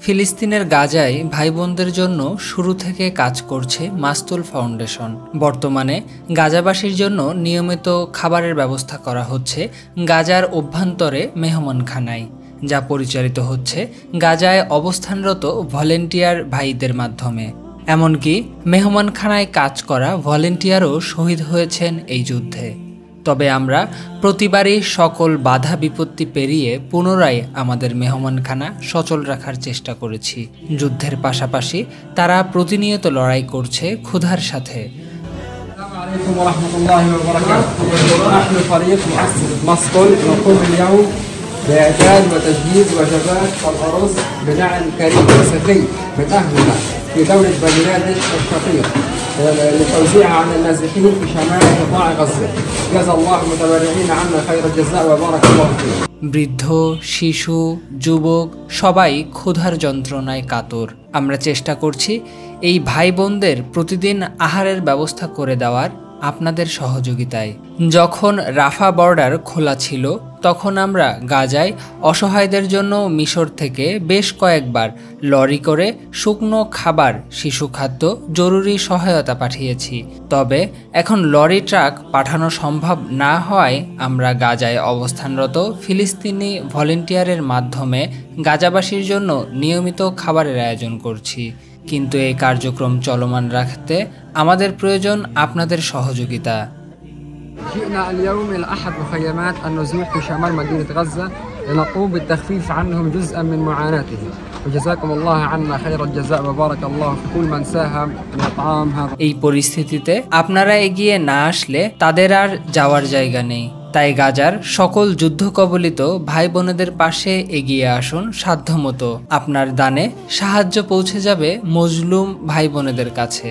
ফিলিস্তিনের গাজায় ভাই বোনদের জন্য শুরু থেকে কাজ করছে মাস্তুল ফাউন্ডেশন। বর্তমানে গাজাবাসীর জন্য নিয়মিত খাবারের ব্যবস্থা করা হচ্ছে গাজার অভ্যন্তরে মেহমানখানায়, যা পরিচালিত হচ্ছে গাজায় অবস্থানরত ভলেন্টিয়ার ভাইদের মাধ্যমে। এমনকি মেহমানখানায় কাজ করা ভলেন্টিয়ারও শহীদ হয়েছেন এই যুদ্ধে। তবে আমরা প্রতিবারই সকল বাধা বিপত্তি পেরিয়ে পুনরায় আমাদের মেহমানখানা সচল রাখার চেষ্টা করেছি। যুদ্ধের পাশাপাশি তারা প্রতিনিয়ত লড়াই করছে ক্ষুধার সাথে। السلام عليكم ورحمة الله وبركاته. نحن فريق مؤسسة مسطل نقوم اليوم بإعداد وتجهيز وجبات الأرز بنعم كريم وسخي من أهلنا في دولة بنغلاديش الشقيقة لتوزيعها على النازحين في شمال قطاع غزة. جزا الله المتبرعين عنا خير الجزاء وبارك الله فيهم. বৃদ্ধ, শিশু, যুবক সবাই ক্ষুধার যন্ত্রণায় কাতর। আমরা চেষ্টা করছি এই ভাই বোনদের প্রতিদিন আহারের ব্যবস্থা করে দেওয়ার আপনাদের সহযোগিতায়। যখন রাফা বর্ডার খোলা ছিল তখন আমরা গাজায় অসহায়দের জন্য মিশর থেকে বেশ কয়েকবার লরি করে শুকনো খাবার, শিশু খাদ্য, জরুরি সহায়তা পাঠিয়েছি। তবে এখন লরি ট্রাক পাঠানো সম্ভব না হওয়ায় আমরা গাজায় অবস্থানরত ফিলিস্তিনি ভলেন্টিয়ারের মাধ্যমে গাজাবাসীর জন্য নিয়মিত খাবারের আয়োজন করছি। কিন্তু এই কার্যক্রম চলমান রাখতে আমাদের প্রয়োজন আপনাদের সহযোগিতা। جئنا اليوم إلى أحد مخيمات النزوح في شمال مدينة غزة لنقوم بالتخفيف عنهم جزءا من معاناتهم. وجزاكم الله عنا خير الجزاء وبارك الله في كل من ساهم في إطعام هذا. এই পরিস্থিতিতে আপনারা এগিয়ে না আসলে তাদের আর যাওয়ার জায়গা নেই। তাই গাজার সকল যুদ্ধ কবলিত ভাই বোনেদের পাশে এগিয়ে আসুন। সাধ্যমতো আপনার দানে সাহায্য পৌঁছে যাবে মজলুম ভাই বোনেদের কাছে।